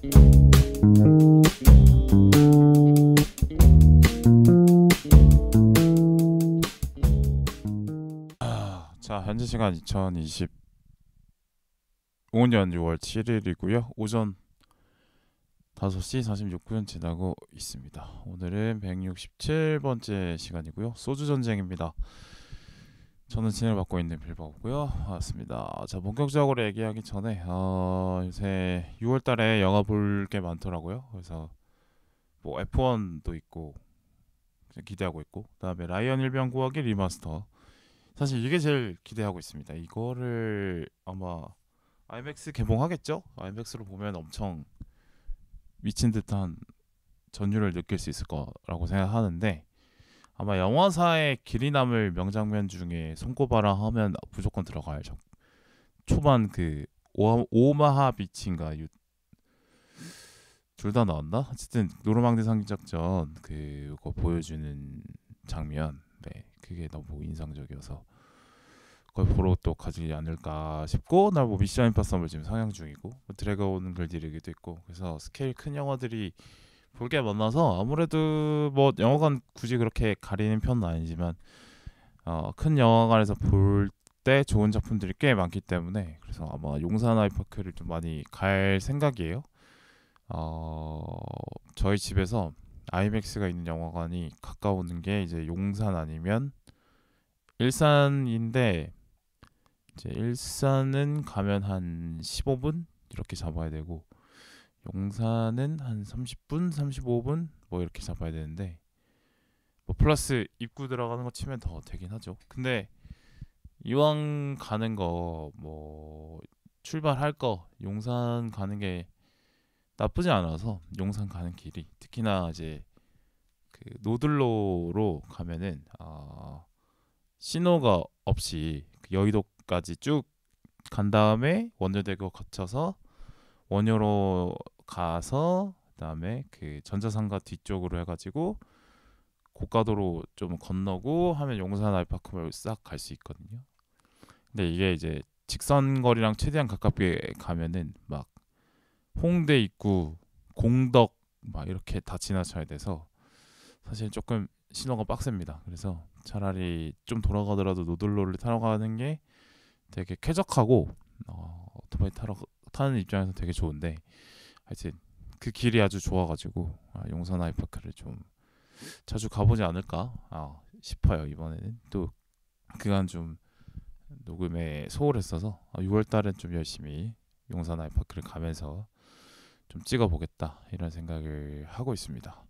자, 현재 시간 2025년 6월 7일이고요. 오전 5시 46분 지나고 있습니다. 오늘은 167번째 시간이고요. 소주 전쟁입니다. 저는 진행을 맡고 있는 빌바오고요. 반갑습니다. 자, 본격적으로 얘기하기 전에 요새 6월달에 영화 볼 게 많더라고요. 그래서 뭐 F1도 있고 기대하고 있고, 그다음에 라이언 일병 구하기 리마스터. 사실 이게 제일 기대하고 있습니다. 이거를 아마 IMAX 개봉하겠죠? IMAX로 보면 엄청 미친 듯한 전율을 느낄 수 있을 거라고 생각하는데, 아마 영화사의 길이 남을 명장면 중에 손꼽아라 하면 무조건 들어갈 초반 그 오마하 비치인가 둘 다 나왔나? 어쨌든 노르망디 상륙작전 그거 보여주는 장면, 네, 그게 너무 인상적이어서 그걸 보러 또 가지 않을까 싶고, 나 뭐 미션 임파서블 지금 상영 중이고 드래곤 글디르기도 있고, 그래서 스케일 큰 영화들이 볼 게 많아서 아무래도 뭐 영화관 굳이 그렇게 가리는 편은 아니지만 큰 영화관에서 볼 때 좋은 작품들이 꽤 많기 때문에, 그래서 아마 용산 아이파크를 좀 많이 갈 생각이에요. 저희 집에서 아이맥스가 있는 영화관이 가까운 게 이제 용산 아니면 일산인데, 이제 일산은 가면 한 15분 이렇게 잡아야 되고, 용산은 한 30분, 35분 뭐 이렇게 잡아야 되는데, 뭐 플러스 입구 들어가는 거 치면 더 되긴 하죠. 근데 이왕 가는 거 뭐 출발할 거 용산 가는 게 나쁘지 않아서 용산 가는 길이, 특히나 이제 그 노들로로 가면은 신호가 없이 그 여의도까지 쭉 간 다음에 원효대교 거쳐서 원효로 가서, 그다음에 그 전자상가 뒤쪽으로 해가지고 고가도로 좀 건너고 하면 용산 아이파크를 싹 갈 수 있거든요. 근데 이게 이제 직선 거리랑 최대한 가깝게 가면은 막 홍대 입구, 공덕 막 이렇게 다 지나쳐야 돼서 사실 조금 신호가 빡셉니다. 그래서 차라리 좀 돌아가더라도 노들로를 타러 가는 게 되게 쾌적하고 오토바이 타는 입장에서 되게 좋은데, 하여튼 그 길이 아주 좋아가지고 용산 아이파크를 좀 자주 가보지 않을까 싶어요. 이번에는 또 그간 좀 녹음에 소홀했어서 6월달은 좀 열심히 용산 아이파크를 가면서 좀 찍어보겠다 이런 생각을 하고 있습니다.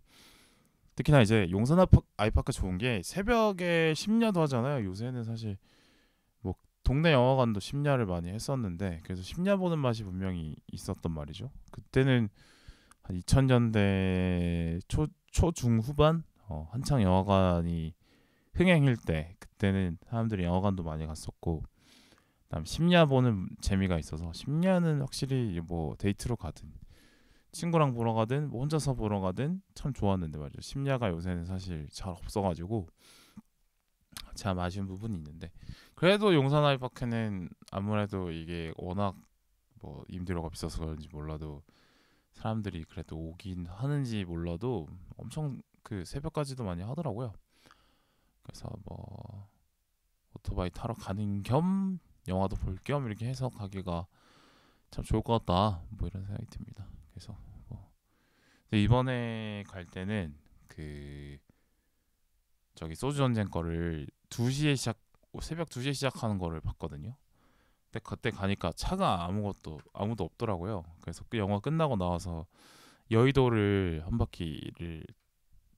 특히나 이제 용산 아이파크 좋은 게 새벽에 심야도 하잖아요. 요새는 사실 뭐 동네 영화관도 심야를 많이 했었는데, 그래서 심야 보는 맛이 분명히 있었단 말이죠. 그때는 한 2000년대 초중후반 한창 영화관이 흥행일 때, 그때는 사람들이 영화관도 많이 갔었고, 그다음 심야 보는 재미가 있어서, 심야는 확실히 뭐 데이트로 가든 친구랑 보러 가든 뭐 혼자서 보러 가든 참 좋았는데 말이죠. 심야가 요새는 사실 잘 없어가지고 참 아쉬운 부분이 있는데, 그래도 용산 아이파크는 아무래도 이게 워낙 뭐 임대료가 비싸서 그런지 몰라도 사람들이 그래도 오긴 하는지 몰라도 엄청 그 새벽까지도 많이 하더라고요. 그래서 뭐 오토바이 타러 가는 겸 영화도 볼 겸 이렇게 해서 가기가 참 좋을 것 같다, 뭐 이런 생각이 듭니다. 그래서 뭐 근데 이번에 갈 때는 그 저기 소주 전쟁 거를 2시에 새벽 2시에 시작하는 거를 봤거든요. 근데 그때 가니까 차가 아무도 없더라고요. 그래서 그 영화 끝나고 나와서 여의도를 한 바퀴를,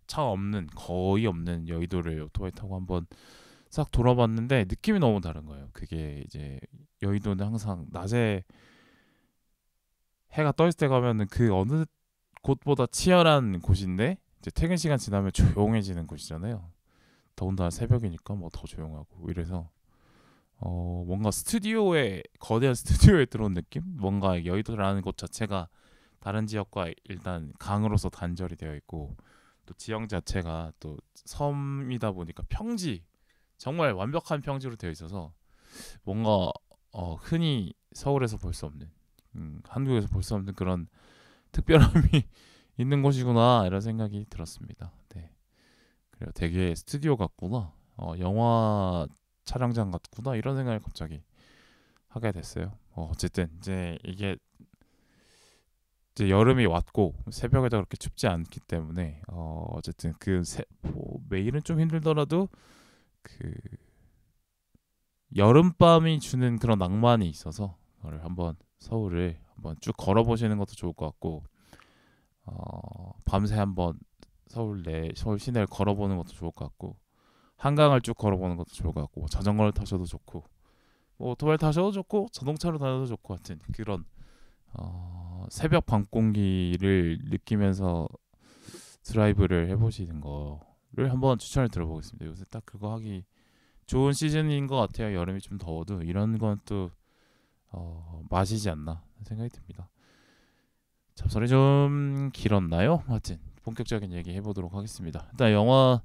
차 없는, 거의 없는 여의도를 오토바이 타고 한번 싹 돌아봤는데 느낌이 너무 다른 거예요. 그게 이제 여의도는 항상 낮에 해가 떠 있을 때 가면은 그 어느 곳보다 치열한 곳인데, 이제 퇴근 시간 지나면 조용해지는 곳이잖아요. 더군다나 새벽이니까 뭐 더 조용하고 이래서 뭔가 거대한 스튜디오에 들어온 느낌? 뭔가 여의도라는 곳 자체가 다른 지역과 일단 강으로서 단절이 되어 있고, 또 지형 자체가 또 섬이다 보니까 정말 완벽한 평지로 되어 있어서 뭔가 흔히 서울에서 볼 수 없는, 한국에서 볼 수 없는 그런 특별함이 있는 곳이구나 이런 생각이 들었습니다. 네. 그리고 되게 스튜디오 같구나. 영화 촬영장 같구나 이런 생각을 갑자기 하게 됐어요. 어쨌든 이제 이게 이제 여름이 왔고 새벽에도 그렇게 춥지 않기 때문에 어쨌든 매일은 좀 힘들더라도 그 여름밤이 주는 그런 낭만이 있어서 그걸 한번 서울을 한번 쭉 걸어보시는 것도 좋을 것 같고 밤새 한번 서울 시내를 걸어보는 것도 좋을 것 같고 한강을 쭉 걸어보는 것도 좋을 것 같고 자전거를 타셔도 좋고 뭐 오토바이 타셔도 좋고 자동차로 다녀도 좋고 하여튼 그런 새벽 밤 공기를 느끼면서 드라이브를 해보시는 거를 한번 추천을 들어보겠습니다. 요새 딱 그거 하기 좋은 시즌인 것 같아요. 여름이 좀 더워도 이런 건 또 맛이지 않나 생각이 듭니다. 잡설이 좀 길었나요? 하여튼 본격적인 얘기 해보도록 하겠습니다. 일단 영화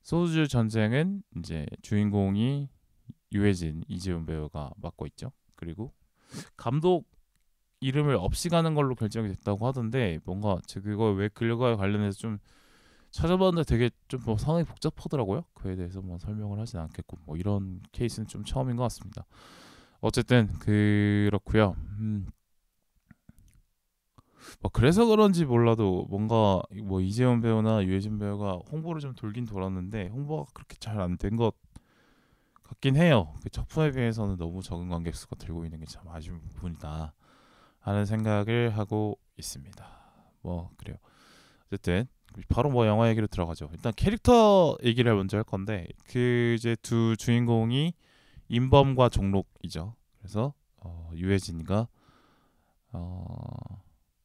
소주 전쟁은 이제 주인공이 유해진 이재훈 배우가 맡고 있죠. 그리고 감독 이름을 없이 가는 걸로 결정이 됐다고 하던데 뭔가 그거 왜 그거에 관련해서 좀 찾아봤는데 되게 좀 뭐 상당히 복잡하더라고요. 그에 대해서 뭐 설명을 하진 않겠고 뭐 이런 케이스는 좀 처음인 것 같습니다. 어쨌든 그렇고요. 뭐 그래서 그런지 몰라도 뭔가 뭐 이재훈 배우나 유해진 배우가 홍보를 좀 돌긴 돌았는데 홍보가 그렇게 잘 안 된 것 같긴 해요. 그 작품에 비해서는 너무 적은 관객 수가 들고 있는 게 참 아쉬운 부분이다 하는 생각을 하고 있습니다. 뭐 그래요. 어쨌든 바로 뭐 영화 얘기로 들어가죠. 일단 캐릭터 얘기를 먼저 할 건데 그 이제 두 주인공이 임범과 종록이죠. 그래서 유해진과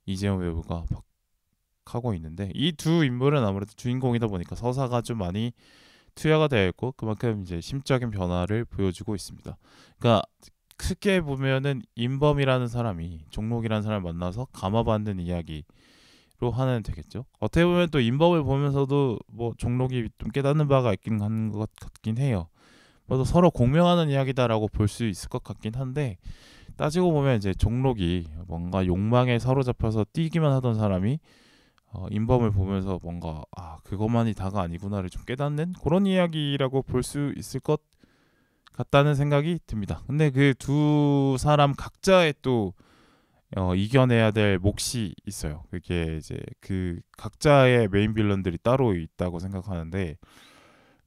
이재용 배우가 하고 있는데 이 두 인물은 아무래도 주인공이다 보니까 서사가 좀 많이 투여가 되어 있고 그만큼 이제 심적인 변화를 보여주고 있습니다. 그러니까 크게 보면은 임범이라는 사람이 종록이라는 사람을 만나서 감화받는 이야기로 하면 되겠죠. 어떻게 보면 또 임범을 보면서도 뭐 종록이 좀 깨닫는 바가 있긴 한 것 같긴 해요. 그래서 서로 공명하는 이야기다라고 볼 수 있을 것 같긴 한데 따지고 보면 이제 종록이 뭔가 욕망에 사로잡혀서 뛰기만 하던 사람이 임범을 보면서 뭔가 그것만이 다가 아니구나를 좀 깨닫는 그런 이야기라고 볼 수 있을 것 같다는 생각이 듭니다. 근데 그 두 사람 각자의 또 이겨내야 될 몫이 있어요. 그게 이제 그 각자의 메인 빌런들이 따로 있다고 생각하는데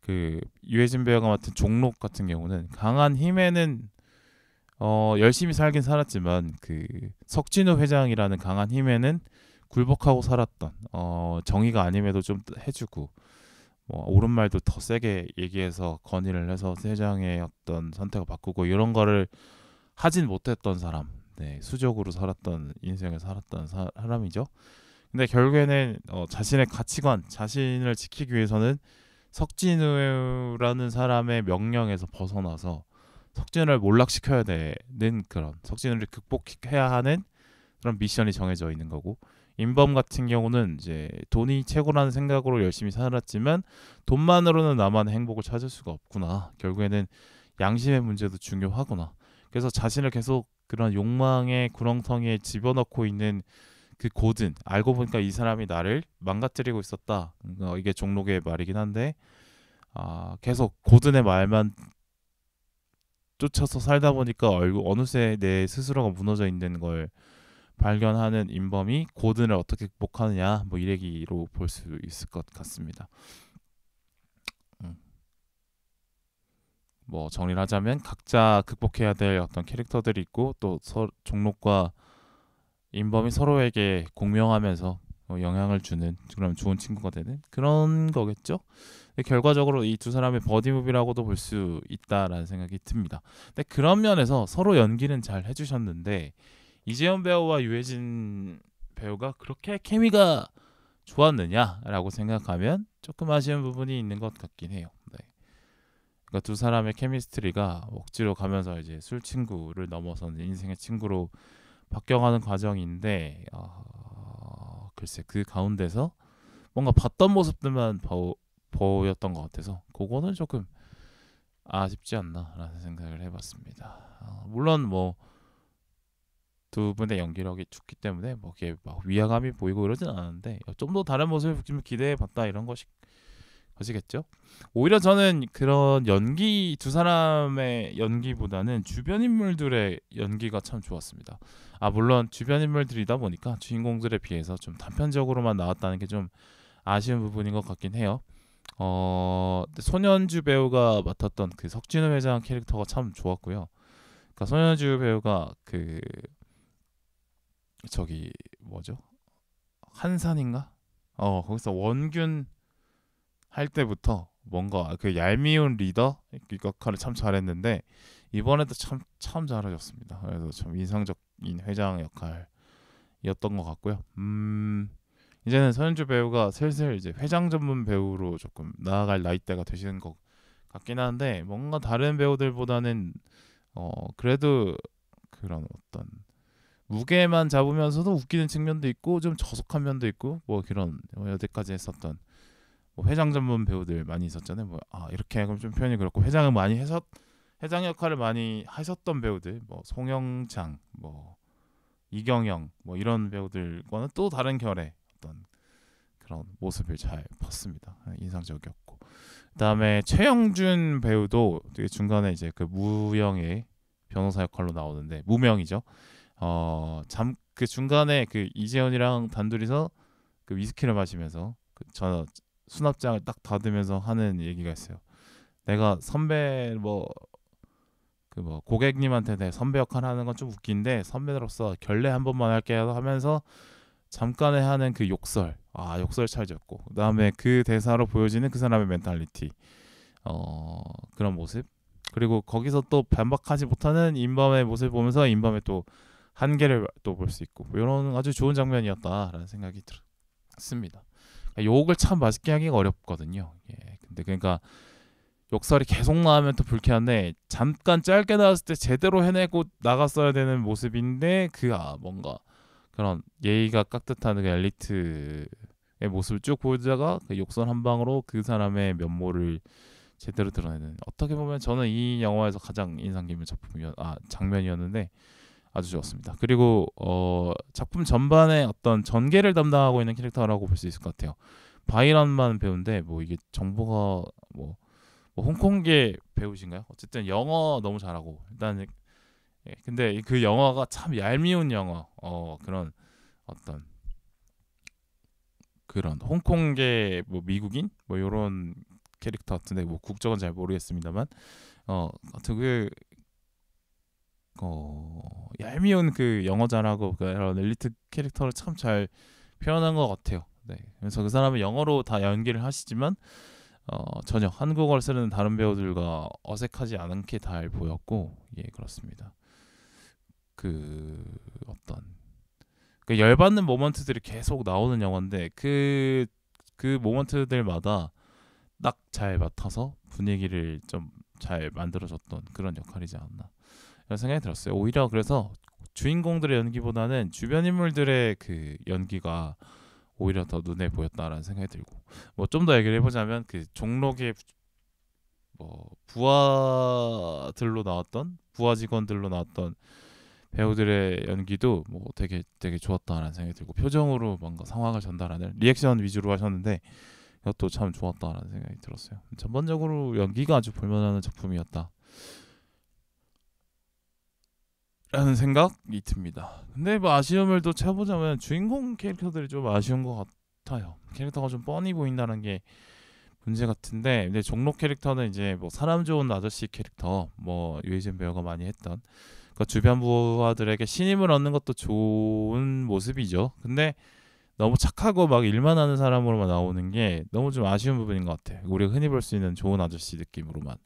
그 유해진 배우가 맡은 종록 같은 경우는 강한 힘에는 열심히 살긴 살았지만 그 석진우 회장이라는 강한 힘에는 굴복하고 살았던 정의가 아님에도 좀 해주고 뭐 옳은 말도 더 세게 얘기해서 건의를 해서 회장의 어떤 선택을 바꾸고 이런 거를 하진 못했던 사람, 네, 수적으로 살았던 인생을 살았던 사람이죠. 근데 결국에는 자신의 가치관, 자신을 지키기 위해서는 석진우라는 사람의 명령에서 벗어나서 석진우를 몰락시켜야 되는 그런 석진우를 극복해야 하는 그런 미션이 정해져 있는 거고 임범 같은 경우는 이제 돈이 최고라는 생각으로 열심히 살았지만 돈만으로는 나만의 행복을 찾을 수가 없구나. 결국에는 양심의 문제도 중요하구나. 그래서 자신을 계속 그런 욕망의 구렁텅이에 집어넣고 있는 그 고든 알고 보니까 이 사람이 나를 망가뜨리고 있었다. 이게 종록의 말이긴 한데 계속 고든의 말만 쫓아서 살다 보니까 어느새 내 스스로가 무너져 있는 걸 발견하는 임범이 고든을 어떻게 극복하느냐 뭐 이 얘기로 볼 수 있을 것 같습니다. 뭐 정리를 하자면 각자 극복해야 될 어떤 캐릭터들이 있고 또 종록과 임범이 서로에게 공명하면서 영향을 주는 그런 좋은 친구가 되는 그런 거겠죠. 결과적으로 이 두 사람의 버디무비라고도 볼 수 있다라는 생각이 듭니다. 근데 그런 면에서 서로 연기는 잘 해주셨는데 이재현 배우와 유해진 배우가 그렇게 케미가 좋았느냐라고 생각하면 조금 아쉬운 부분이 있는 것 같긴 해요. 네. 그러니까 두 사람의 케미스트리가 억지로 가면서 이제 술 친구를 넘어서는 인생의 친구로 바뀌어가는 과정인데 글쎄 그 가운데서 뭔가 봤던 모습들만 보였던 것 같아서 그거는 조금 아쉽지 않나라는 생각을 해봤습니다. 물론 뭐 두 분의 연기력이 좋기 때문에 뭐 이게 막 위화감이 보이고 이러진 않았는데 좀 더 다른 모습을 좀 기대해봤다 이런 것이겠죠. 오히려 저는 그런 연기 두 사람의 연기보다는 주변 인물들의 연기가 참 좋았습니다. 물론 주변 인물들이다 보니까 주인공들에 비해서 좀 단편적으로만 나왔다는 게 좀 아쉬운 부분인 것 같긴 해요. 손현주 배우가 맡았던 그 석진우 회장 캐릭터가 참 좋았고요. 그러니까 손현주 배우가 그 저기 뭐죠? 한산인가? 거기서 원균 할 때부터 뭔가 그 얄미운 리더 역할을 참 잘했는데 이번에도 참 잘하셨습니다. 그래서 참 인상적인 회장 역할이었던 것 같고요. 이제는 서현주 배우가 슬슬 이제 회장 전문 배우로 조금 나아갈 나이대가 되시는 것 같긴 한데 뭔가 다른 배우들보다는 그래도 그런 어떤 무게만 잡으면서도 웃기는 측면도 있고 좀 저속한 면도 있고 뭐 그런 여태까지 했었던 뭐 회장 전문 배우들 많이 있었잖아요. 이렇게 그럼 좀 표현이 그렇고 회장을 많이 해서 회장 역할을 많이 하셨던 배우들 뭐 송영창 뭐 이경영 뭐 이런 배우들과는 또 다른 결의 어떤 그런 모습을 잘 봤습니다. 인상적이었고 그다음에 최영준 배우도 되게 중간에 이제 그 무영의 변호사 역할로 나오는데 무명이죠. 그 중간에 그 이재현이랑 단둘이서 그 위스키를 마시면서 저 수납장을 딱 닫으면서 하는 얘기가 있어요. 내가 선배 고객님한테 내 선배 역할 하는 건 좀 웃긴데 선배로서 결례 한 번만 할게요 하면서 잠깐에 하는 그 욕설 욕설 찰졌고 그다음에 그 대사로 보여지는 그 사람의 멘탈리티 그런 모습 그리고 거기서 또 반박하지 못하는 인범의 모습을 보면서 인범의 또 한계를 또 볼 수 있고 이런 아주 좋은 장면이었다라는 생각이 들었습니다. 욕을 참 맛있게 하기가 어렵거든요. 근데 그러니까 욕설이 계속 나오면 또 불쾌한데 잠깐 짧게 나왔을 때 제대로 해내고 나갔어야 되는 모습인데 뭔가 그런 예의가 깍듯한 그 엘리트의 모습을 쭉 보여주다가 그 욕설 한 방으로 그 사람의 면모를 제대로 드러내는 어떻게 보면 저는 이 영화에서 가장 인상 깊은 장면이었는데 아주 좋았습니다. 그리고 작품 전반에 어떤 전개를 담당하고 있는 캐릭터라고 볼 수 있을 것 같아요. 바이런만 배우인데 뭐 이게 정보가 뭐 홍콩계 배우신가요? 어쨌든 영어 너무 잘하고 일단 근데 그 영화가 참 얄미운 영어 그런 어떤 그런 홍콩계 뭐 미국인 뭐 이런 캐릭터 같은데 뭐 국적은 잘 모르겠습니다만 하여튼 얄미운 그 영어 잘하고 그런 엘리트 캐릭터를 참 잘 표현한 것 같아요. 네. 그래서 그 사람은 영어로 다 연기를 하시지만 전혀 한국어를 쓰는 다른 배우들과 어색하지 않게 잘 보였고 그렇습니다. 그 어떤 그 열받는 모먼트들이 계속 나오는 영화인데 그 모먼트들마다 딱 잘 맡아서 분위기를 좀 잘 만들어줬던 그런 역할이지 않나 이런 생각이 들었어요. 오히려 그래서 주인공들의 연기보다는 주변 인물들의 그 연기가 오히려 더 눈에 보였다라는 생각이 들고 뭐 좀 더 얘기를 해보자면 그 종록의 뭐 부하 직원들로 나왔던 배우들의 연기도 뭐 되게 좋았다라는 생각이 들고 표정으로 뭔가 상황을 전달하는 리액션 위주로 하셨는데 이것도 참 좋았다라는 생각이 들었어요. 전반적으로 연기가 아주 볼만한 작품이었다 라는 생각이 듭니다. 근데 뭐 아쉬움을 또 쳐보자면 주인공 캐릭터들이 좀 아쉬운 것 같아요. 캐릭터가 좀 뻔히 보인다는 게 문제 같은데 근데 종록 캐릭터는 이제 뭐 사람 좋은 아저씨 캐릭터 뭐 유해진 배우가 많이 했던 그러니까 주변 부하들에게 신임을 얻는 것도 좋은 모습이죠. 근데 너무 착하고 막 일만 하는 사람으로만 나오는 게 너무 좀 아쉬운 부분인 것 같아요. 우리가 흔히 볼 수 있는 좋은 아저씨 느낌으로만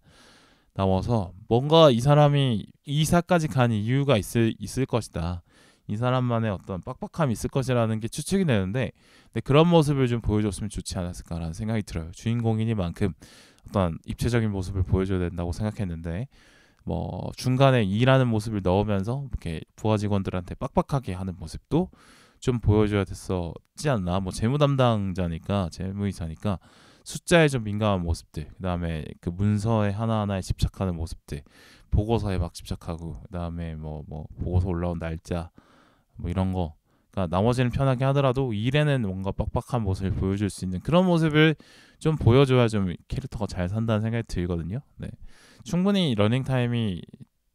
나와서 뭔가 이 사람이 이사까지 간 이유가 있을 것이다. 이 사람만의 어떤 빡빡함이 있을 것이라는 게 추측이 되는데 근데 그런 모습을 좀 보여줬으면 좋지 않았을까라는 생각이 들어요. 주인공이니만큼 어떤 입체적인 모습을 보여줘야 된다고 생각했는데 뭐 중간에 일하는 모습을 넣으면서 이렇게 부하 직원들한테 빡빡하게 하는 모습도 좀 보여줘야 됐었지 않나. 뭐 재무이사니까 숫자에 좀 민감한 모습들, 그다음에 그 문서에 하나하나에 집착하는 모습들, 보고서에 막 집착하고, 그다음에 뭐 보고서 올라온 날짜, 뭐 이런 거. 그러니까 나머지는 편하게 하더라도 일에는 뭔가 빡빡한 모습을 보여줄 수 있는 그런 모습을 좀 보여줘야 좀 캐릭터가 잘 산다는 생각이 들거든요. 네. 충분히 러닝 타임이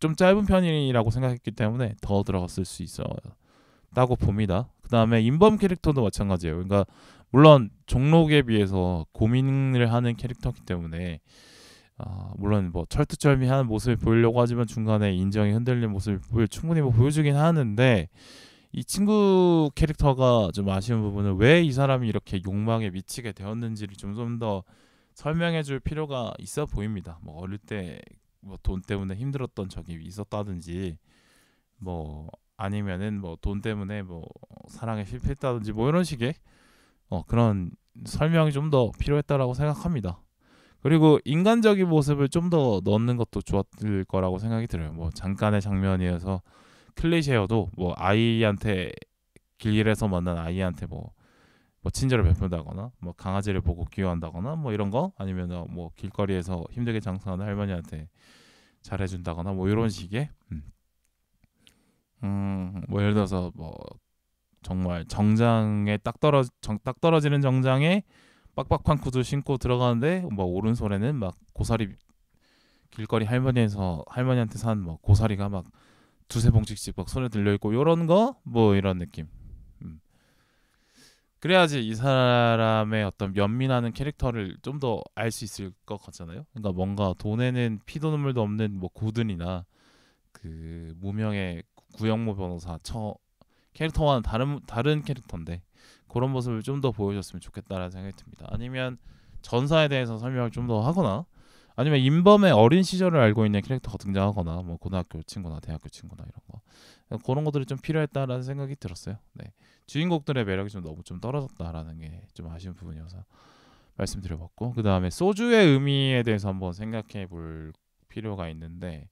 좀 짧은 편이라고 생각했기 때문에 더 들어갔을 수 있었다고 봅니다. 그 다음에 인범 캐릭터도 마찬가지예요. 그러니까 물론 종록에 비해서 고민을 하는 캐릭터이기 때문에 물론 뭐 철두철미한 모습을 보이려고 하지만 중간에 인정이 흔들리는 모습을 충분히 뭐 보여주긴 하는데 이 친구 캐릭터가 좀 아쉬운 부분은 왜 이 사람이 이렇게 욕망에 미치게 되었는지를 좀 더 설명해 줄 필요가 있어 보입니다. 뭐 어릴 때 뭐 돈 때문에 힘들었던 적이 있었다든지 뭐 아니면은 뭐 돈 때문에 뭐 사랑에 실패했다든지 뭐 이런 식의 그런 설명이 좀 더 필요했다라고 생각합니다. 그리고 인간적인 모습을 좀 더 넣는 것도 좋았을 거라고 생각이 들어요. 뭐 잠깐의 장면이어서 클리셰여도 뭐 아이한테 길에서 만난 아이한테 뭐 친절을 베푼다거나 뭐 강아지를 보고 귀여워한다거나 뭐 이런 거 아니면 뭐 길거리에서 힘들게 장사하는 할머니한테 잘해준다거나 뭐 이런 식의 뭐 예를 들어서 뭐 정말 정장에 딱 떨어지는 정장에 빡빡한 구두 신고 들어가는데 뭐 오른손에는 막 고사리 길거리 할머니한테 산 뭐 고사리가 막 두세 봉씩씩 막 손에 들려 있고 요런 거 뭐 이런 느낌. 그래야지 이 사람의 어떤 면밀하는 캐릭터를 좀 더 알 수 있을 것 같잖아요. 그러니까 뭔가 돈에는 피도 눈물도 없는 뭐 고든이나 그 무명의 구영모 변호사 캐릭터와는 다른 캐릭터인데 그런 모습을 좀 더 보여줬으면 좋겠다라는 생각이 듭니다. 아니면 전사에 대해서 설명을 좀 더 하거나 아니면 인범의 어린 시절을 알고 있는 캐릭터가 등장하거나 뭐 고등학교 친구나 대학교 친구나 이런 거 그런 것들이 좀 필요했다라는 생각이 들었어요. 네. 주인공들의 매력이 좀 너무 좀 떨어졌다라는 게 좀 아쉬운 부분이어서 말씀드려봤고 그 다음에 소주의 의미에 대해서 한번 생각해 볼 필요가 있는데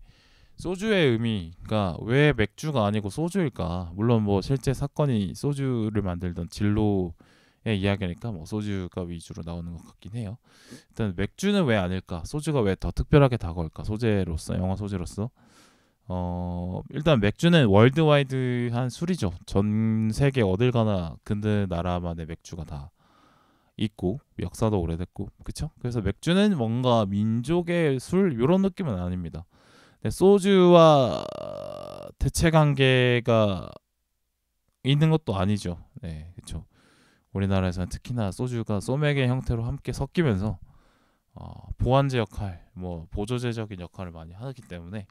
소주의 의미가 왜 맥주가 아니고 소주일까? 물론 뭐 실제 사건이 소주를 만들던 진로의 이야기니까 뭐 소주가 위주로 나오는 것 같긴 해요. 일단 맥주는 왜 아닐까? 소주가 왜 더 특별하게 다가올까? 영화 소재로서 일단 맥주는 월드와이드한 술이죠. 전 세계 어딜 가나 그 나라만의 맥주가 다 있고 역사도 오래됐고 그쵸? 그래서 맥주는 뭔가 민족의 술 이런 느낌은 아닙니다. 근데 소주와 대체 관계가 있는 것도 아니죠. 네, 그렇죠. 우리나라에서는 특히나 소주가 소맥의 형태로 함께 섞이면서 보완제 역할, 뭐 보조제적인 역할을 많이 하기 때문에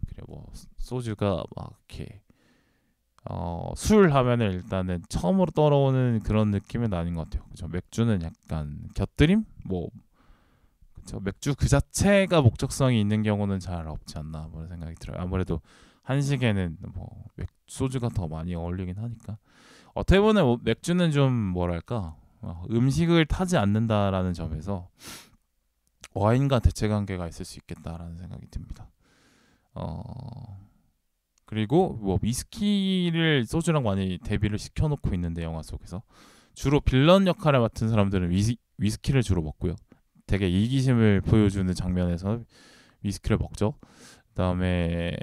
그래 뭐 소주가 막 이렇게 술 하면은 일단은 처음으로 떠오르는 그런 느낌은 아닌 것 같아요. 그죠? 맥주는 약간 곁들임, 뭐 그쵸? 맥주 그 자체가 목적성이 있는 경우는 잘 없지 않나 그런 생각이 들어요. 아무래도 한식에는 뭐 소주가 더 많이 어울리긴 하니까 어떻게 보면 맥주는 좀 뭐랄까 음식을 타지 않는다라는 점에서 와인과 대체 관계가 있을 수 있겠다라는 생각이 듭니다. 그리고 뭐 위스키를 소주랑 많이 대비를 시켜놓고 있는데 영화 속에서 주로 빌런 역할을 맡은 사람들은 위스키를 주로 먹고요. 되게 이기심을 보여주는 장면에서 위스키를 먹죠. 그다음에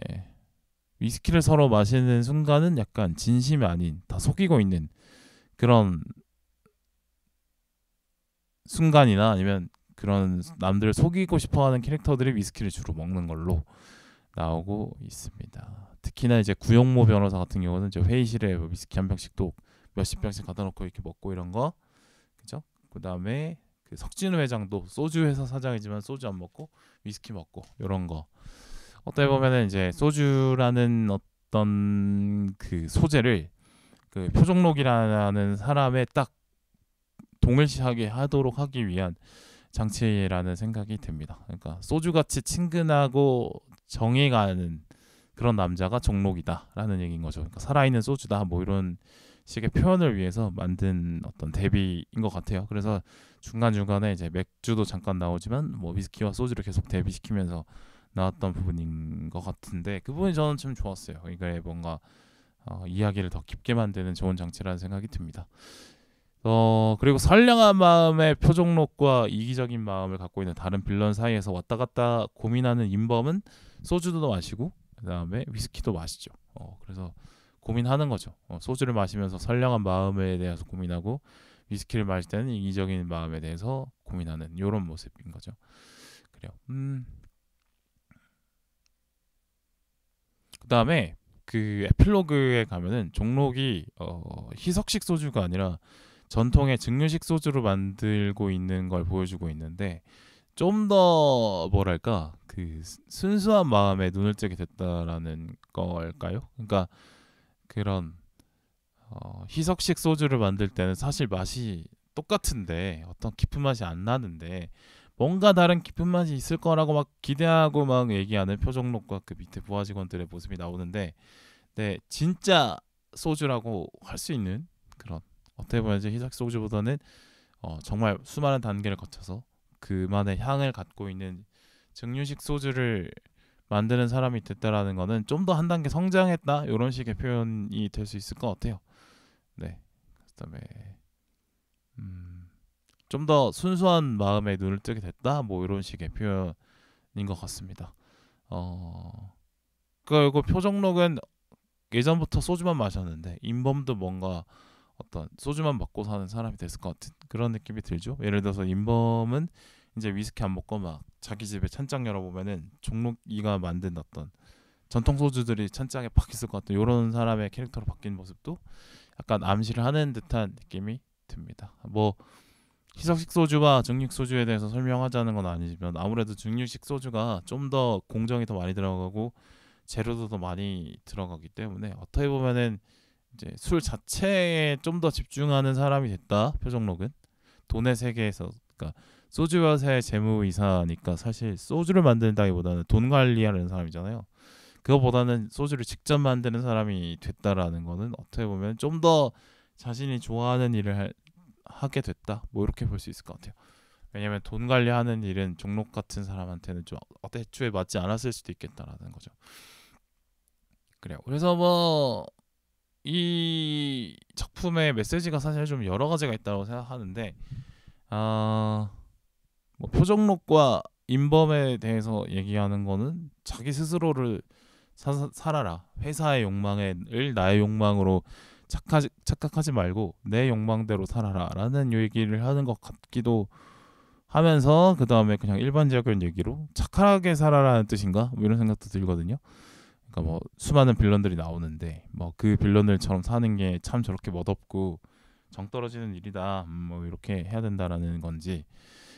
위스키를 서로 마시는 순간은 약간 진심이 아닌 다 속이고 있는 그런 순간이나 아니면 그런 남들을 속이고 싶어하는 캐릭터들이 위스키를 주로 먹는 걸로 나오고 있습니다. 특히나 이제 구용모 변호사 같은 경우는 이제 회의실에 위스키 한 병씩 또 몇십 병씩 갖다 놓고 이렇게 먹고 이런 거, 그죠? 그 다음에 그 석진우 회장도 소주 회사 사장이지만 소주 안 먹고 위스키 먹고 이런 거. 어떻게 보면은 이제 소주라는 어떤 그 소재를 그 표종록이라는 사람의 딱 동일시하게 하도록 하기 위한 장치라는 생각이 듭니다. 그러니까 소주같이 친근하고 정이 가는 그런 남자가 종록이다라는 얘기인 거죠. 그러니까 살아있는 소주다 뭐 이런 식의 표현을 위해서 만든 어떤 대비인 것 같아요. 그래서 중간중간에 이제 맥주도 잠깐 나오지만 뭐 위스키와 소주를 계속 대비시키면서 나왔던 부분인 것 같은데 그 부분이 저는 참 좋았어요. 이게 뭔가 이야기를 더 깊게 만드는 좋은 장치라는 생각이 듭니다. 그리고 선량한 마음의 표종록과 이기적인 마음을 갖고 있는 다른 빌런 사이에서 왔다 갔다 고민하는 인범은 소주도 마시고 그 다음에 위스키도 마시죠. 그래서 고민하는 거죠. 소주를 마시면서 선량한 마음에 대해서 고민하고 위스키를 마실 때는 이기적인 마음에 대해서 고민하는 이런 모습인 거죠. 그래요. 그다음에 그 에필로그에 가면은 종록이 희석식 소주가 아니라 전통의 증류식 소주로 만들고 있는 걸 보여주고 있는데 좀 더 뭐랄까 그 순수한 마음에 눈을 뜨게 됐다라는 걸까요? 그러니까 그런 희석식 소주를 만들 때는 사실 맛이 똑같은데 어떤 깊은 맛이 안 나는데 뭔가 다른 깊은 맛이 있을 거라고 막 기대하고 막 얘기하는 표정록과 그 밑에 부하 직원들의 모습이 나오는데, 네 진짜 소주라고 할 수 있는 그런 어떻게 보면 이제 희석 소주보다는 정말 수많은 단계를 거쳐서 그만의 향을 갖고 있는 증류식 소주를 만드는 사람이 됐다라는 거는 좀 더 한 단계 성장했다 이런 식의 표현이 될 수 있을 것 같아요. 네. 그다음에 좀 더 순수한 마음에 눈을 뜨게 됐다 뭐 이런 식의 표현인 것 같습니다. 그리고 표정록은 예전부터 소주만 마셨는데 인범도 뭔가 어떤 소주만 먹고 사는 사람이 됐을 것 같은 그런 느낌이 들죠. 예를 들어서 인범은 이제 위스키 안 먹고 막 자기 집에 찬장 열어보면은 종록이가 만든 어떤 전통 소주들이 찬장에 팍 있을 것 같은 이런 사람의 캐릭터로 바뀐 모습도 약간 암시를 하는 듯한 느낌이 듭니다. 뭐 희석식 소주와 증류식 소주에 대해서 설명하자는 건 아니지만 아무래도 증류식 소주가 좀 더 공정이 더 많이 들어가고 재료도 더 많이 들어가기 때문에 어떻게 보면은 이제 술 자체에 좀 더 집중하는 사람이 됐다. 표정록은 돈의 세계에서 그러니까 소주와의 재무이사니까 사실 소주를 만든다기보다는 돈 관리하는 사람이잖아요. 그거보다는 소주를 직접 만드는 사람이 됐다라는 거는 어떻게 보면 좀 더 자신이 좋아하는 일을 하게 됐다. 뭐 이렇게 볼 수 있을 것 같아요. 왜냐면 돈 관리하는 일은 종록 같은 사람한테는 좀 애초에 맞지 않았을 수도 있겠다라는 거죠. 그래요. 그래서 뭐 이 작품의 메시지가 사실 좀 여러 가지가 있다고 생각하는데 뭐 표정록과 인범에 대해서 얘기하는 거는 자기 스스로를 살아라. 회사의 욕망을 나의 욕망으로 착각하지 말고 내 욕망대로 살아라 라는 얘기를 하는 것 같기도 하면서 그 다음에 그냥 일반적인 얘기로 착하게 살아라는 뜻인가? 뭐 이런 생각도 들거든요. 그러니까 뭐 수많은 빌런들이 나오는데 뭐 그 빌런들처럼 사는 게 참 저렇게 멋없고 정 떨어지는 일이다. 뭐 이렇게 해야 된다라는 건지.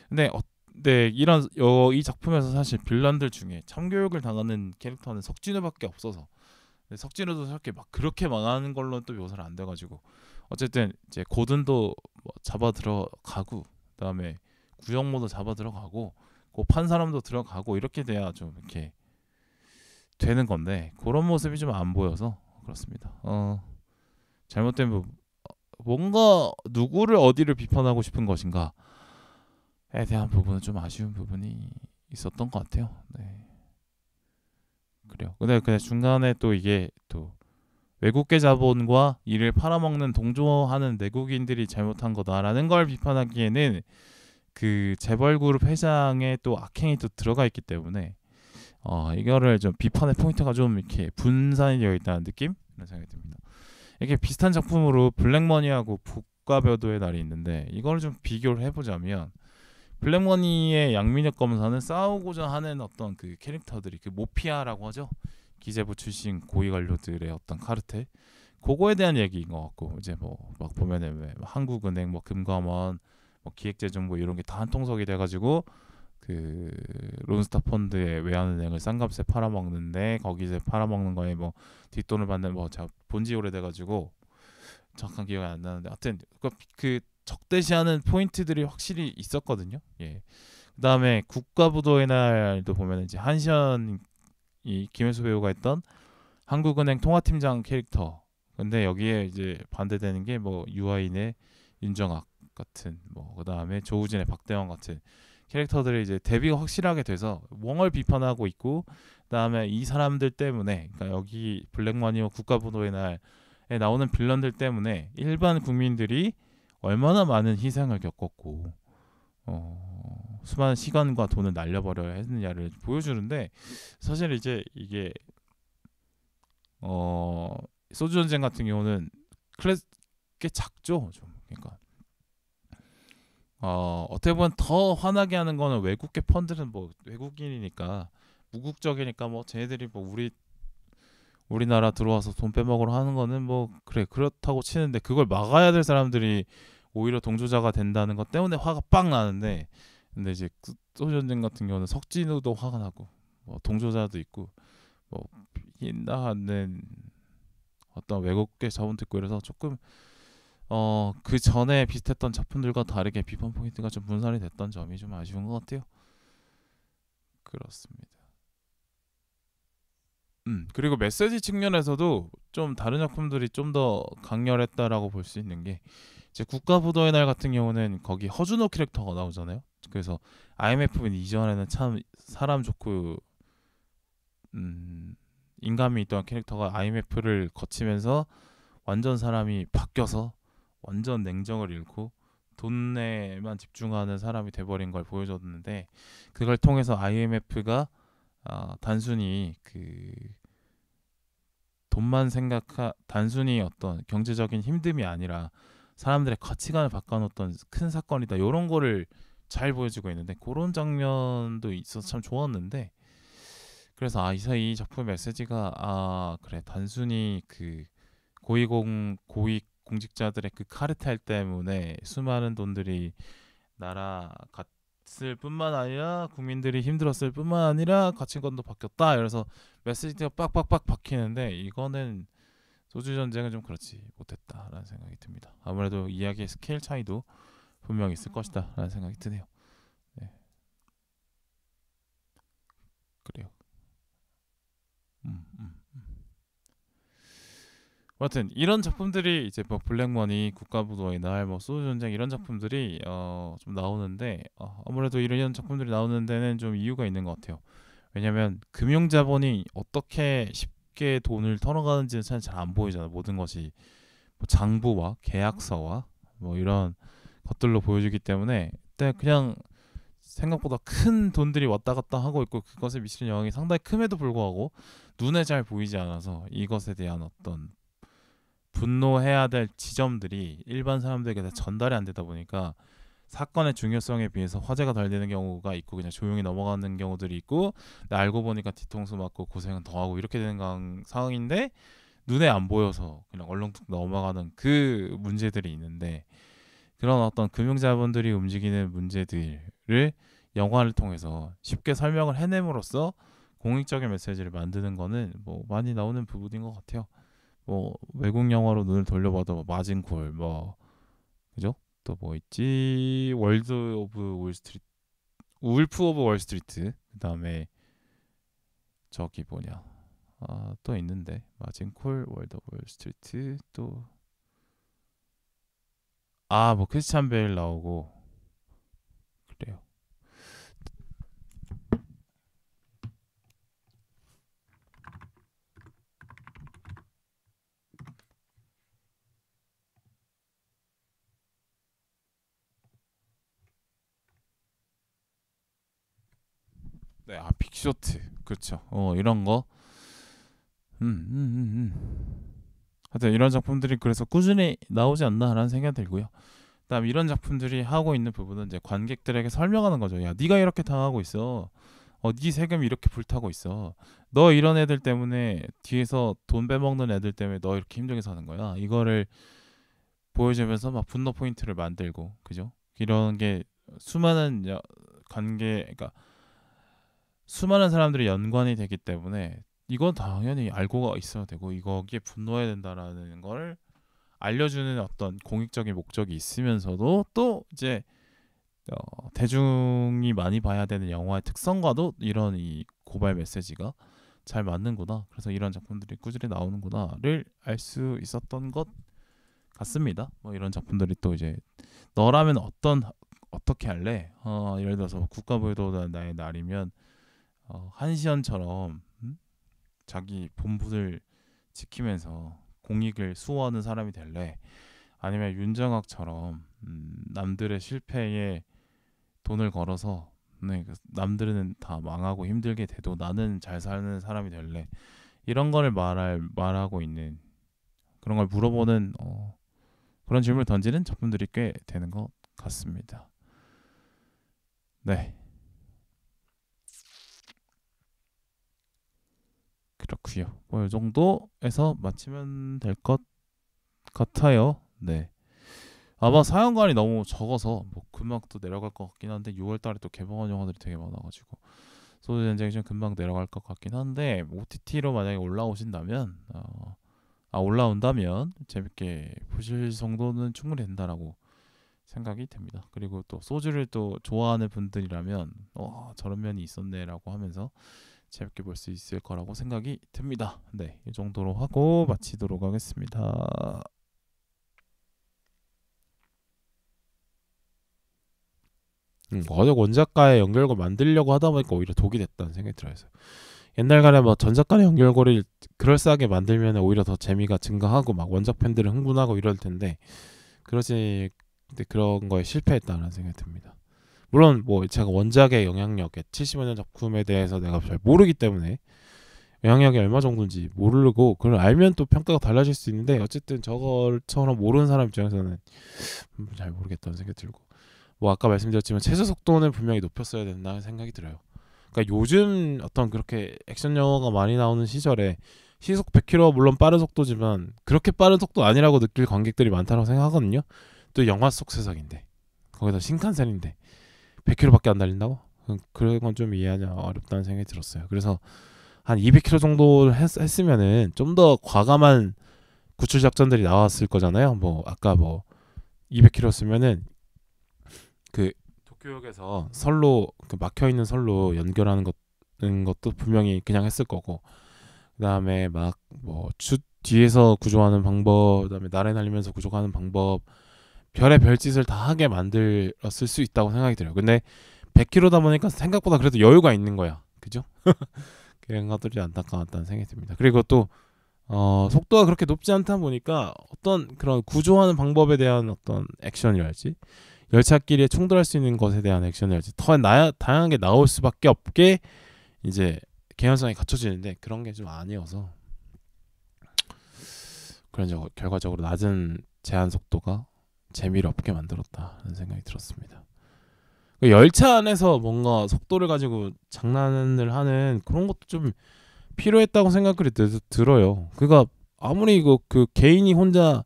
근데 네, 이 작품에서 사실 빌런들 중에 참교육을 당하는 캐릭터는 석진우밖에 없어서 석진우도 저렇게 막 그렇게 망하는 걸로 또 묘사를 안 돼가지고 어쨌든 이제 고든도 뭐 잡아 들어가고 그다음에 구정모도 잡아 들어가고 판 사람도 들어가고 이렇게 돼야 좀 이렇게 되는 건데 그런 모습이 좀 안 보여서 그렇습니다. 잘못된 부분 뭔가 누구를 어디를 비판하고 싶은 것인가에 대한 부분은 좀 아쉬운 부분이 있었던 것 같아요. 네. 그래요. 근데 중간에 또 이게 또 외국계 자본과 이를 팔아먹는 동조하는 내국인들이 잘못한 거다라는 걸 비판하기에는 그 재벌그룹 회장의 또 악행이 또 들어가 있기 때문에 이거를 좀 비판의 포인트가 좀 이렇게 분산이 되어 있다는 느낌? 이런 생각이 듭니다. 이게 비슷한 작품으로 블랙머니하고 국가배도의 날이 있는데 이걸 좀 비교를 해보자면 블랙머니의 양민혁 검사는 싸우고자 하는 어떤 그 캐릭터들이 그 모피아라고 하죠. 기재부 출신 고위 관료들의 어떤 카르텔 그거에 대한 얘기인 것 같고 이제 뭐 막 보면은 왜 한국은행 뭐 금감원 뭐 기획재정부 이런 게 다 한통속이 돼가지고 그 론스타 펀드의 외환은행을 싼값에 팔아먹는데 거기서 팔아먹는 거에 뭐 뒷돈을 받는 뭐 제가 본지 오래돼가지고 정확한 기억이 안 나는데 하여튼 그 적대시하는 포인트들이 확실히 있었거든요. 예. 그다음에 국가부도의 날도 보면 이제 한시현 이 김혜수 배우가 했던 한국은행 통화팀장 캐릭터. 근데 여기에 이제 반대되는 게 뭐 유아인의 윤정학 같은 뭐 그다음에 조우진의 박대원 같은 캐릭터들이 이제 데뷔가 확실하게 돼서 웡을 비판하고 있고 그다음에 이 사람들 때문에 그러니까 여기 블랙머니와 국가부도의 날에 나오는 빌런들 때문에 일반 국민들이 얼마나 많은 희생을 겪었고 수많은 시간과 돈을 날려버려야 했느냐를 보여주는데 사실 이제 이게 소주 전쟁 같은 경우는 클래스 꽤 작죠. 좀 그러니까 어떻게 보면 더 화나게 하는 거는 외국계 펀드는 뭐 외국인이니까 무국적이니까 뭐 쟤네들이 뭐 우리나라 들어와서 돈 빼먹으러 하는 거는 뭐 그래 그렇다고 치는데 그걸 막아야 될 사람들이 오히려 동조자가 된다는 것 때문에 화가 빡 나는데 근데 이제 소주 전쟁 같은 경우는 석진우도 화가 나고 뭐 동조자도 있고 뭐 이긴다 하는 어떤 외국계 자본도 있고 이래서 조금 그 전에 비슷했던 작품들과 다르게 비판 포인트가 좀 분산이 됐던 점이 좀 아쉬운 것 같아요. 그렇습니다. 그리고 메시지 측면에서도 좀 다른 작품들이 좀 더 강렬했다라고 볼 수 있는 게 이제 국가부도의 날 같은 경우는 거기 허준호 캐릭터가 나오잖아요. 그래서 IMF 이전에는 참 사람 좋고 인감이 있던 캐릭터가 IMF를 거치면서 완전 사람이 바뀌어서 완전 냉정을 잃고 돈에만 집중하는 사람이 돼버린 걸 보여줬는데 그걸 통해서 IMF가 단순히 그 돈만 단순히 어떤 경제적인 힘듦이 아니라 사람들의 가치관을 바꿔놓던 큰 사건이다. 이런 거를 잘 보여주고 있는데 그런 장면도 있어서 참 좋았는데 그래서 이 작품 메시지가 그래 단순히 그 고위 공직자들의 그 카르텔 때문에 수많은 돈들이 나라 갔을 뿐만 아니라 국민들이 힘들었을 뿐만 아니라 가치관도 바뀌었다. 그래서 메시지가 빡빡빡 박히는데 이거는 소주 전쟁은 좀 그렇지 못했다라는 생각이 듭니다. 아무래도 이야기의 스케일 차이도 분명히 있을 것이다라는 생각이 드네요. 네, 그래요. 음, 음. 하여튼 이런 작품들이 이제 뭐 블랙머니, 국가부도의 날, 뭐 소주 전쟁 이런 작품들이 좀 나오는데 아무래도 이런 작품들이 나오는 데는 좀 이유가 있는 것 같아요. 왜냐면 금융자본이 어떻게 쉽게 돈을 털어가는지는 잘 안 보이잖아. 모든 것이 뭐 장부와 계약서와 뭐 이런 것들로 보여주기 때문에 그냥 생각보다 큰 돈들이 왔다 갔다 하고 있고 그것에 미치는 영향이 상당히 큼에도 불구하고 눈에 잘 보이지 않아서 이것에 대한 어떤 분노해야 될 지점들이 일반 사람들에게 다 전달이 안 되다 보니까 사건의 중요성에 비해서 화제가 덜 되는 경우가 있고 그냥 조용히 넘어가는 경우들이 있고 알고 보니까 뒤통수 맞고 고생은 더 하고 이렇게 되는 상황인데 눈에 안 보여서 그냥 얼렁뚱 넘어가는 그 문제들이 있는데 그런 어떤 금융자본들이 움직이는 문제들을 영화를 통해서 쉽게 설명을 해냄으로써 공익적인 메시지를 만드는 거는 뭐 많이 나오는 부분인 것 같아요. 뭐 외국 영화로 눈을 돌려봐도 뭐 마징콜 뭐 그죠? 또 뭐 있지? 월드 오브 월스트리트, 울프 오브 월스트리트. 그다음에 저기 뭐냐? 또 있는데 마징콜, 월드 오브 월스트리트 또 뭐 크리스찬 베일 나오고 그래요. 네, 빅쇼트 그렇죠. 이런 거. 하여튼 이런 작품들이 그래서 꾸준히 나오지 않나라는 생각이 들고요. 그다음 이런 작품들이 하고 있는 부분은 이제 관객들에게 설명하는 거죠. 야, 네가 이렇게 당하고 있어. 네 세금이 이렇게 불타고 있어. 너 이런 애들 때문에 뒤에서 돈 빼먹는 애들 때문에 너 이렇게 힘들게 사는 거야. 이거를 보여주면서 막 분노 포인트를 만들고, 그죠? 이런 게 수많은 그러니까 수많은 사람들이 연관이 되기 때문에 이건 당연히 알고 있어야 되고 이거기에 분노해야 된다라는 걸 알려주는 어떤 공익적인 목적이 있으면서도 또 이제 대중이 많이 봐야 되는 영화의 특성과도 이런 이 고발 메시지가 잘 맞는구나. 그래서 이런 작품들이 꾸준히 나오는구나를 알 수 있었던 것 같습니다. 뭐 이런 작품들이 또 이제 너라면 어떻게 할래? 예를 들어서 국가부도의 나의 날이면 한시연처럼 자기 본분을 지키면서 공익을 수호하는 사람이 될래? 아니면 윤정학처럼 남들의 실패에 돈을 걸어서 남들은 다 망하고 힘들게 돼도 나는 잘 사는 사람이 될래? 이런 거를 말하고 있는 그런 걸 물어보는 그런 질문을 던지는 작품들이 꽤 되는 것 같습니다. 네, 그렇고요. 뭐 이 정도에서 마치면 될 것 같아요. 네. 아마 사연관이 너무 적어서 뭐 금방 또 내려갈 것 같긴 한데 6월달에 또 개봉한 영화들이 되게 많아가지고 소주 전쟁이 좀 금방 내려갈 것 같긴 한데 OTT로 만약에 올라오신다면 올라온다면 재밌게 보실 정도는 충분히 된다라고 생각이 됩니다. 그리고 또 소주를 또 좋아하는 분들이라면 저런 면이 있었네라고 하면서 재밌게 볼 수 있을 거라고 생각이 듭니다. 네, 이 정도로 하고 마치도록 하겠습니다. 어적 원작과의 연결고 만들려고 하다 보니까 오히려 독이 됐다는 생각이 들어요. 옛날간에 뭐 전작간의 연결고를 그럴싸하게 만들면 오히려 더 재미가 증가하고 막 원작 팬들을 흥분하고 이럴 텐데 그러지 근데 그런 거에 실패했다는 생각이 듭니다. 물론 뭐 제가 원작의 영향력에 75년 작품에 대해서 내가 잘 모르기 때문에 영향력이 얼마 정도인지 모르고 그걸 알면 또 평가가 달라질 수 있는데 어쨌든 저걸처럼 모르는 사람 입장에서는 잘 모르겠다는 생각이 들고 뭐 아까 말씀드렸지만 최저 속도는 분명히 높였어야 된다는 생각이 들어요. 그러니까 요즘 어떤 그렇게 액션 영화가 많이 나오는 시절에 시속 100km 물론 빠른 속도지만 그렇게 빠른 속도 아니라고 느낄 관객들이 많다고 생각하거든요. 또 영화 속 세상인데 거기다 신칸센인데 100km밖에 안 달린다고? 그런 건 좀 이해하기 어렵다는 생각이 들었어요. 그래서 한 200km 정도 했으면은 좀 더 과감한 구출 작전들이 나왔을 거잖아요. 뭐 아까 뭐 200km 쓰면은 그 도쿄역에서 선로 그 막혀 있는 선로 연결하는 것도 분명히 그냥 했을 거고 그다음에 막 뭐 뒤에서 구조하는 방법 그다음에 나래 날리면서 구조하는 방법 별의 별짓을 다 하게 만들었을 수 있다고 생각이 들어요. 근데 100km다 보니까 생각보다 그래도 여유가 있는 거야. 그죠? 그런 것들이 안타까웠다는 생각이 듭니다. 그리고 또 속도가 그렇게 높지 않다 보니까 어떤 그런 구조하는 방법에 대한 어떤 액션이랄지 열차끼리 충돌할 수 있는 것에 대한 액션이랄지 더 다양하게 나올 수밖에 없게 이제 개연성이 갖춰지는데 그런 게 좀 아니어서 그런 결과적으로 낮은 제한 속도가 재미를 없게 만들었다는 생각이 들었습니다. 열차 안에서 뭔가 속도를 가지고 장난을 하는 그런 것도 좀 필요했다고 생각이 들어요. 그러니까 아무리 그 개인이 혼자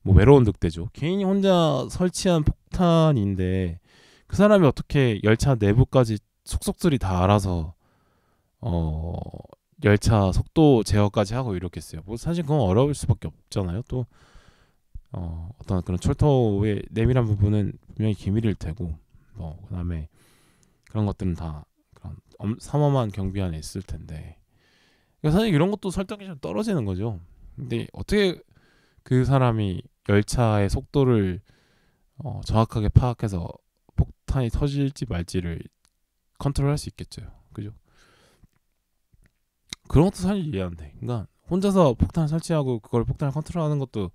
뭐 외로운 늑대죠. 개인이 혼자 설치한 폭탄인데 그 사람이 어떻게 열차 내부까지 속속들이 다 알아서 열차 속도 제어까지 하고 이렇겠어요. 뭐 사실 그건 어려울 수밖에 없잖아요. 또 어떤 그런 철도의 내밀한 부분은 분명히 기밀일 테고 뭐 그다음에 그런 것들은 다 그런 삼엄한 경비 안에 있을 텐데 그러니까 사실 이런 것도 설득이 좀 떨어지는 거죠. 근데 어떻게 그 사람이 열차의 속도를 정확하게 파악해서 폭탄이 터질지 말지를 컨트롤할 수 있겠죠. 그죠? 그런 것도 사실 이해 안 돼. 그러니까 혼자서 폭탄 설치하고 그걸 폭탄을 컨트롤하는 것도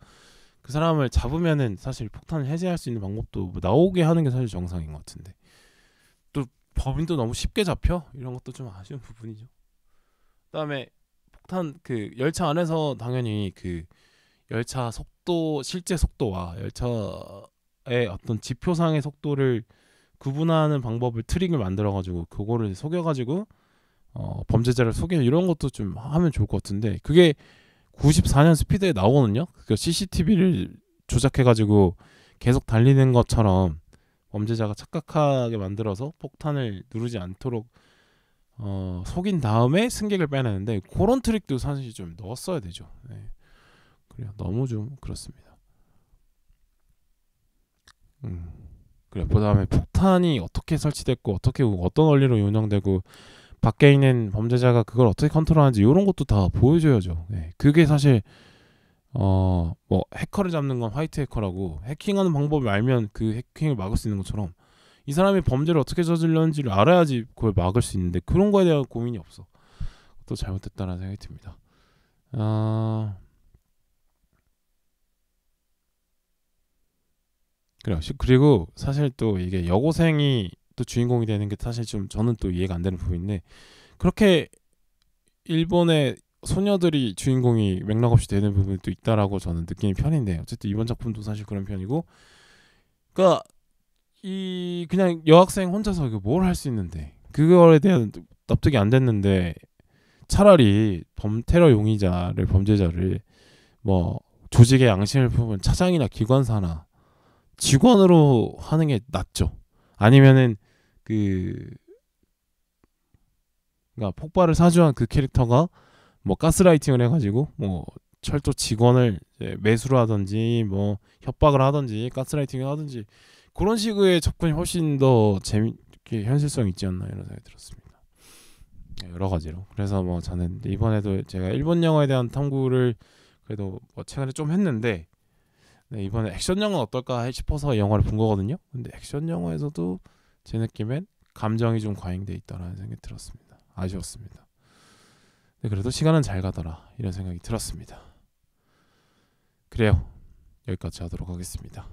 그 사람을 잡으면은 사실 폭탄을 해제할 수 있는 방법도 뭐 나오게 하는 게 사실 정상인 것 같은데 또 범인도 너무 쉽게 잡혀 이런 것도 좀 아쉬운 부분이죠. 그다음에 폭탄 그 열차 안에서 당연히 그 열차 속도 실제 속도와 열차의 어떤 지표상의 속도를 구분하는 방법을 트릭을 만들어가지고 그거를 속여가지고 범죄자를 속여 이런 것도 좀 하면 좋을 것 같은데 그게 94년 스피드에 나오거든요. 그 CCTV를 조작해가지고 계속 달리는 것처럼 범죄자가 착각하게 만들어서 폭탄을 누르지 않도록 속인 다음에 승객을 빼내는데 그런 트릭도 사실 좀 넣었어야 되죠. 네. 그래요. 너무 좀 그렇습니다. 그래. 그다음에 폭탄이 어떻게 설치됐고 어떻게 어떤 원리로 운영되고 밖에 있는 범죄자가 그걸 어떻게 컨트롤하는지 이런 것도 다 보여줘야죠. 네. 그게 사실 뭐 해커를 잡는 건 화이트 해커라고 해킹하는 방법을 알면 그 해킹을 막을 수 있는 것처럼 이 사람이 범죄를 어떻게 저질렀는지를 알아야지 그걸 막을 수 있는데 그런 거에 대한 고민이 없어. 또 잘못됐다는 생각이 듭니다. 그래요. 그리고 사실 또 이게 여고생이 또 주인공이 되는 게 사실 좀 저는 또 이해가 안 되는 부분인데 그렇게 일본의 소녀들이 주인공이 맥락 없이 되는 부분도 있다라고 저는 느끼는 편인데 어쨌든 이번 작품도 사실 그런 편이고 그러니까 이 그냥 여학생 혼자서 뭘 할 수 있는데 그거에 대한 납득이 안 됐는데 차라리 테러 용의자를 범죄자를 뭐 조직의 양심을 품은 차장이나 기관사나 직원으로 하는 게 낫죠. 아니면은 그러니까 폭발을 사주한 그 캐릭터가 뭐 가스라이팅을 해가지고 뭐 철도 직원을 이제 매수를 하든지 뭐 협박을 하든지 가스라이팅을 하든지 그런 식의 접근이 훨씬 더 재밌게 현실성 있지 않나 이런 생각이 들었습니다. 여러 가지로. 그래서 뭐 저는 이번에도 제가 일본 영화에 대한 탐구를 그래도 뭐 최근에 좀 했는데 이번에 액션 영화는 어떨까 싶어서 영화를 본 거거든요. 근데 액션 영화에서도 제 느낌엔 감정이 좀 과잉돼 있다라는 생각이 들었습니다. 아쉬웠습니다. 그래도 시간은 잘 가더라 이런 생각이 들었습니다. 그래요. 여기까지 하도록 하겠습니다.